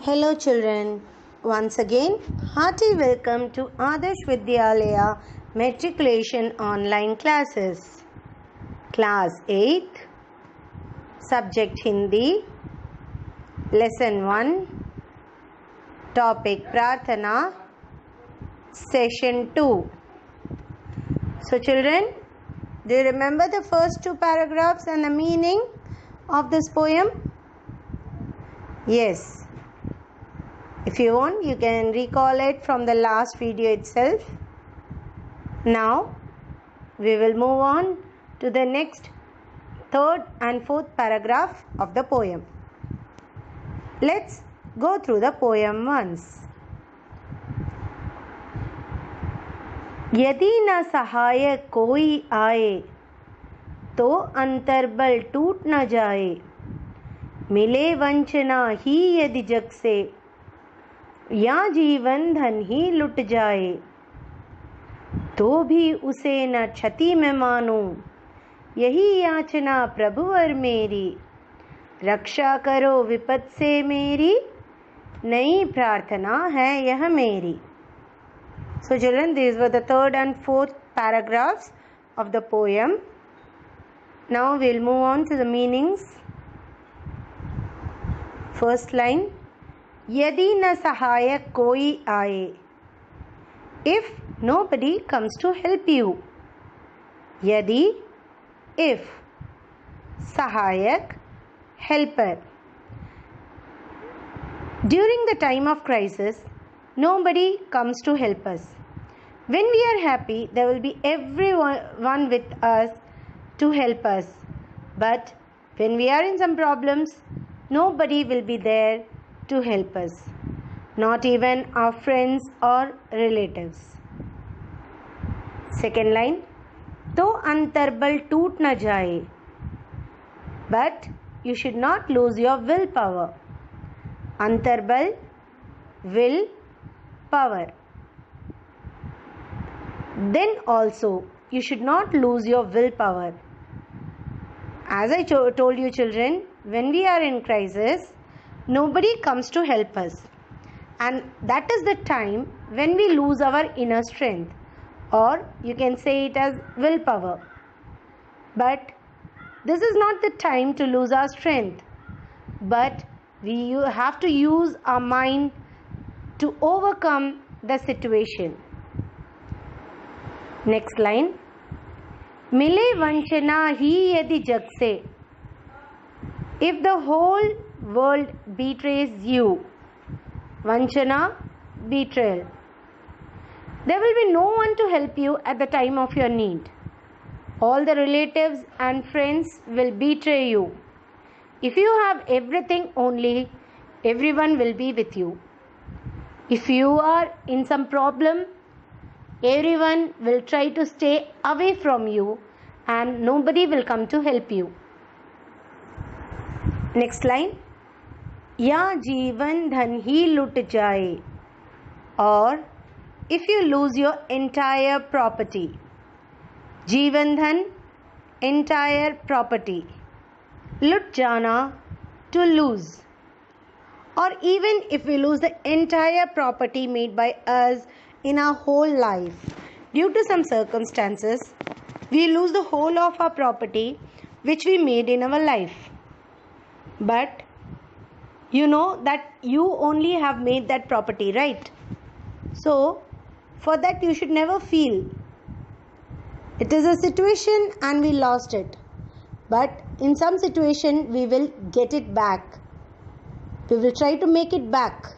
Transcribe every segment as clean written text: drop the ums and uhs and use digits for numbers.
Hello children, once again hearty welcome to Adarsh Vidyalaya Matriculation Online Classes. Class 8, Subject Hindi, Lesson 1, Topic Prarthana, Session 2. So children, do you remember the first two paragraphs and the meaning of this poem? Yes. If you want, you can recall it from the last video itself. Now, we will move on to the next third and fourth paragraph of the poem. Let's go through the poem once. यदि न सहायक कोई आए तो अंतर्बल टूट न जाए, मिले वंचना ही यदि जग से या जीवन धन ही लुट जाए, तो भी उसे न क्षति में मानो, यही याचना प्रभुवर मेरी, रक्षा करो विपद से मेरी, नई प्रार्थना है यह मेरी. So children, these were the third and fourth paragraphs of the poem. Now we'll move on to the meanings. First line, यदि न सहायक कोई आए, if nobody comes to help you. यदि, if, सहायक, helper. During the time of crisis, nobody comes to help us. When we are happy, there will be everyone with us to help us. But when we are in some problems, nobody will be there to help us, not even our friends or relatives. Second line, तो अंतर्बल टूट न जाए, but you should not lose your willpower. अंतर्बल, will, power. Then also you should not lose your willpower. As I told you children, when we are in crisis, nobody comes to help us, and that is the time when we lose our inner strength, or you can say it as willpower. But this is not the time to lose our strength, but we have to use our mind to overcome the situation. Next line, मिले वंचना ही यदि जग से, if the whole world betrays you. Vanchana, betrayal. There will be no one to help you at the time of your need. All the relatives and friends will betray you. If you have everything only, everyone will be with you. If you are in some problem, everyone will try to stay away from you and nobody will come to help you. Next line, या जीवन धन ही लुट जाए, or if you lose your entire property. जीवन धन, entire property. लुट जाना, to lose. Or even if we lose the entire property made by us in our whole life, due to some circumstances, we lose the whole of our property which we made in our life. But you know that you only have made that property, right? So for that you should never feel. It is a situation and we lost it, but in some situation we will get it back. We will try to make it back.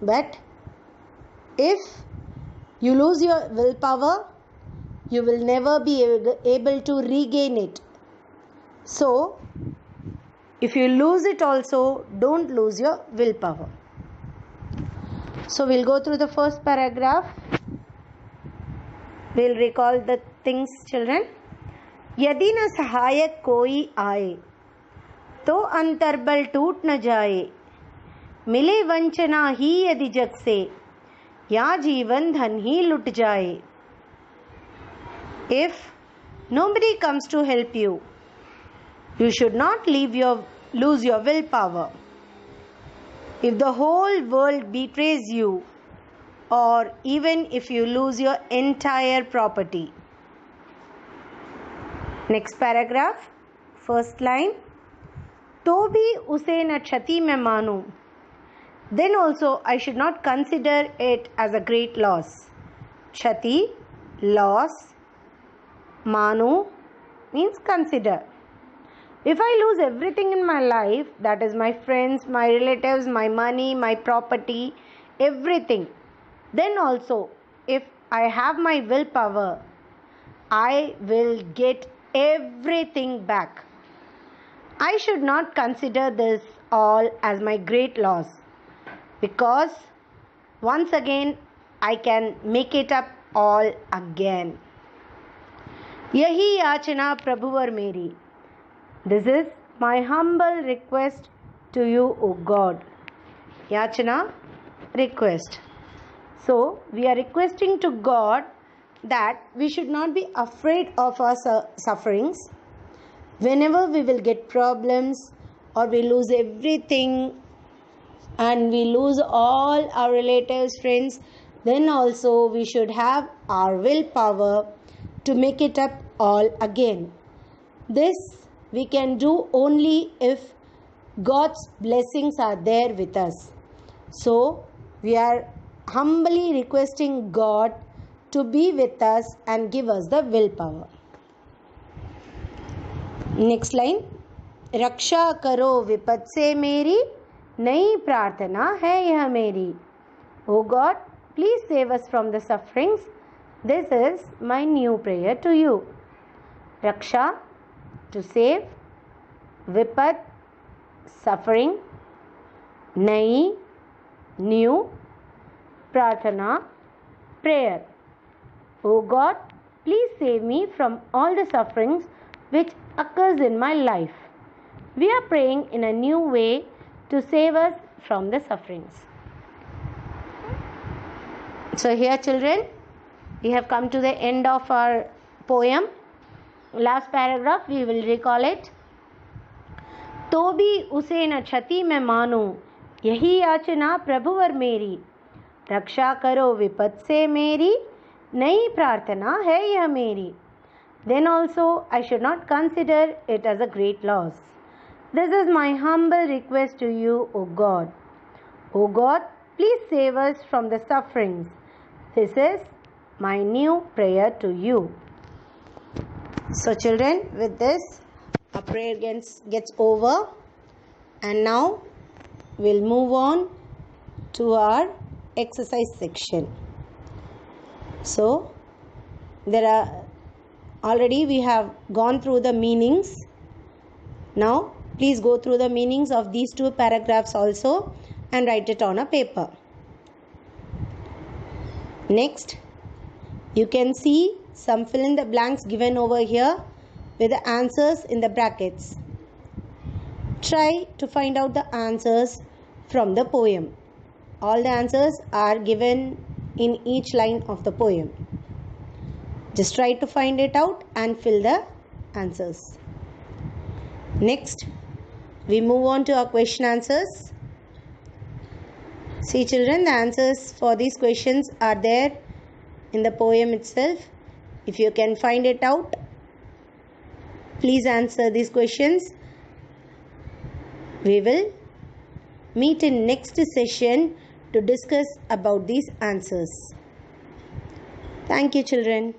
But if you lose your willpower, you will never be able to regain it. So if you lose it also, don't lose your willpower. So we'll go through the first paragraph. We'll recall the things, children. यदि न सहायक कोई आए तो अंतर्बल टूट न जाए, मिले वंचना ही यदि जग से या जीवन धन ही लुट जाए. If nobody comes to help you, you should not lose your willpower. If the whole world betrays you, or even if you lose your entire property. Next paragraph, first line. तो भी उसे न क्षति में मानूं, then also I should not consider it as a great loss. Kshati, loss. Manu means consider. If I lose everything in my life, that is my friends, my relatives, my money, my property, everything, then also if I have my willpower, I will get everything back. I should not consider this all as my great loss, because once again I can make it up all again. यही याचना प्रभुवर मेरी. This is my humble request to you, O God. Yachana, request. So, we are requesting to God that we should not be afraid of our sufferings. Whenever we will get problems or we lose everything and we lose all our relatives, friends, then also we should have our willpower to make it up all again. This we can do only if God's blessings are there with us. So, we are humbly requesting God to be with us and give us the willpower. Next line. रक्षा करो विपद से मेरी, नई प्रार्थना है यह मेरी. O God, please save us from the sufferings. This is my new prayer to you. Raksha, to save. Vipad, suffering. Nai, new. Prarthana, prayer. O God, please save me from all the sufferings which occurs in my life. We are praying in a new way to save us from the sufferings. So here, children, we have come to the end of our poem. Last paragraph, we will recall it. तो भी उसे न क्षति में मानूं, यही याचना प्रभुवर मेरी. रक्षा करो विपद से मेरी, नई प्रार्थना है यह मेरी. Then also I should not consider it as a great loss. This is my humble request to you, O God. O God, please save us from the sufferings. This is my new prayer to you. So children, with this, our prayer gets over. And now, we'll move on to our exercise section. So, already we have gone through the meanings. Now, please go through the meanings of these two paragraphs also and write it on a paper. Next, you can see some fill in the blanks given over here with the answers in the brackets. Try to find out the answers from the poem. All the answers are given in each line of the poem. Just try to find it out and fill the answers. Next, we move on to our question answers. See children, the answers for these questions are there in the poem itself. If you can find it out, please answer these questions. We will meet in next session to discuss about these answers. Thank you children.